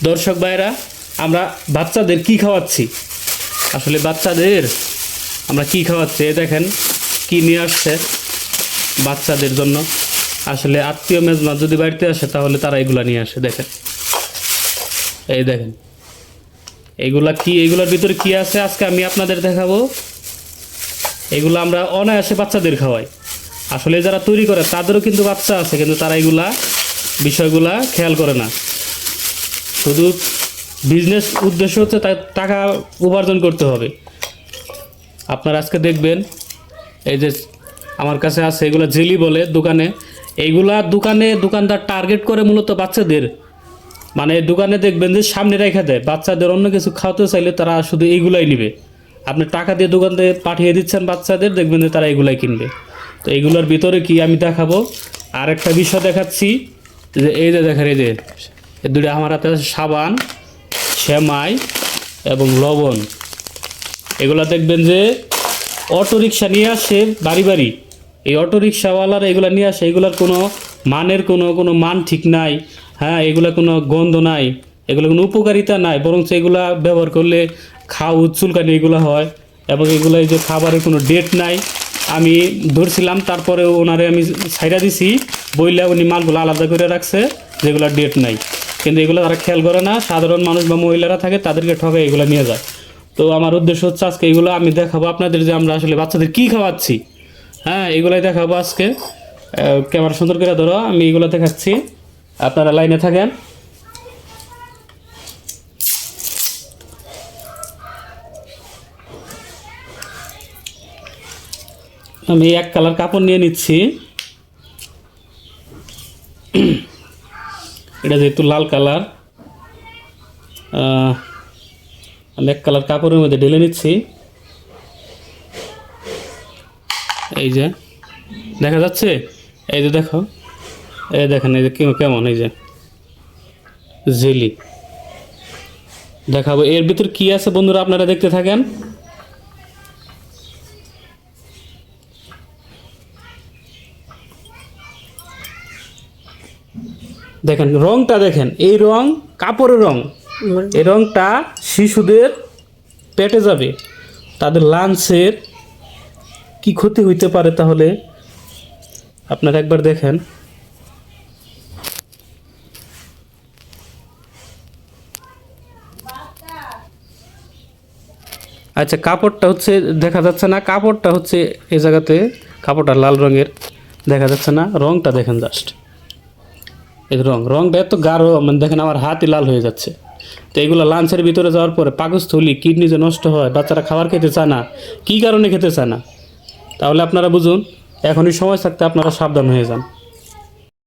দর্শক ভাইরা, আমরা বাচ্চাদের কি খাওয়াচ্ছি, আসলে বাচ্চাদের আমরা কি খাওয়াচ্ছি, এই দেখেন কি নিয়ে আসছে বাচ্চাদের জন্য। আসলে আত্মীয় মেজবান যদি বাড়িতে আসে তাহলে তারা এগুলা নিয়ে আসে। দেখেন, এই দেখেন এইগুলা কি, এইগুলোর ভিতরে কি আছে আজকে আমি আপনাদের দেখাবো। এগুলো আমরা অনায়াসে বাচ্চাদের খাওয়াই। আসলে যারা তৈরি করে তাদেরও কিন্তু বাচ্চা আছে, কিন্তু তারা এগুলা বিষয়গুলা খেয়াল করে না। শুধু বিজনেস উদ্দেশ্য হচ্ছে টাকা উপার্জন করতে হবে। আপনারা আজকে দেখবেন এই যে আমার কাছে আছে এগুলা জেলি বলে দোকানে, এইগুলা দোকানদার টার্গেট করে মূলত বাচ্চাদের, মানে দোকানে দেখবেন যে সামনে রেখে দেয়, বাচ্চাদের অন্য কিছু খাওয়াতে চাইলে তারা শুধু এইগুলাই নিবে। আপনি টাকা দিয়ে দোকান থেকে পাঠিয়ে দিচ্ছেন বাচ্চাদের, দেখবেন যে তারা এগুলাই কিনবে। তো এইগুলোর ভিতরে কি আমি দেখাবো। আর একটা বিষয় দেখাচ্ছি যে এই যে দেখেন, এই যে দুটো আমার হাতে আছে সাবান, সেমাই এবং লবণ। এগুলা দেখবেন যে অটোরিকশা নিয়ে আসে বাড়ি বাড়ি, এই অটোরিকশাওয়ালারা এগুলা নিয়ে আসে। এগুলার কোনো মানের কোনো মান ঠিক নাই। হ্যাঁ, এগুলা কোনো গন্ধ নাই, এগুলো কোনো উপকারিতা নাই, বরং এগুলা ব্যবহার করলে চুলকানি এগুলো হয়। এবং এগুলো এই যে খাবারের কোনো ডেট নাই। আমি ধরছিলাম, তারপরে ওনারে আমি ছাইড়া দিছি, বইলে উনি মালগুলো আলাদা করে রাখছে যেগুলো ডেট নাই। কিন্তু এগুলো তারা খেয়াল করে না, সাধারণ মানুষ বা মহিলারা থাকে তাদেরকে ঠকায় এগুলো নিয়ে যায়। তো আমার উদ্দেশ্য হচ্ছে আজকে এগুলো আমি দেখাবো আপনাদের যে আমরা আসলে বাচ্চাদের কী খাওয়াচ্ছি। হ্যাঁ, এগুলাই দেখাবো আজকে। ক্যামেরা সুন্দর করে ধরো, আমি এগুলো দেখাচ্ছি, আপনারা লাইনে থাকেন। আমি এক কালার কাপড় নিয়ে নিচ্ছি। এটা যেহেতু লাল কালার, আমি এক কালার কাপড়ের মধ্যে ঢেলে নিচ্ছি। এই যে দেখা যাচ্ছে, এই যে দেখো, এই দেখেন এই যে কেমন, এই যে জেলি দেখাবো। এর ভিতর কি আছে বন্ধুরা আপনারা দেখতে থাকেন। দেখেন রংটা, দেখেন এই রং কাপড়ের রং। এই রংটা শিশুদের পেটে যাবে, তাদের লাঞ্চের কি ক্ষতি হইতে পারে, তাহলে আপনারা একবার দেখেন। আচ্ছা, কাপড়টা হচ্ছে দেখা যাচ্ছে না, কাপড়টা হচ্ছে এই জায়গাতে, কাপড়টা লাল রঙের দেখা যাচ্ছে না। রংটা দেখেন জাস্ট, এই রংটা এত গাঢ়, মানে দেখেন আমার হাতই লাল হয়ে যাচ্ছে। তো এগুলো লাঞ্চের ভিতরে যাওয়ার পরে পাকস্থলী, কিডনি যে নষ্ট হয়, বাচ্চারা খাবার খেতে চায় না। কী কারণে খেতে চায় না, তাহলে আপনারা বুঝুন। এখনই সময় থাকতে আপনারা সাবধান হয়ে যান।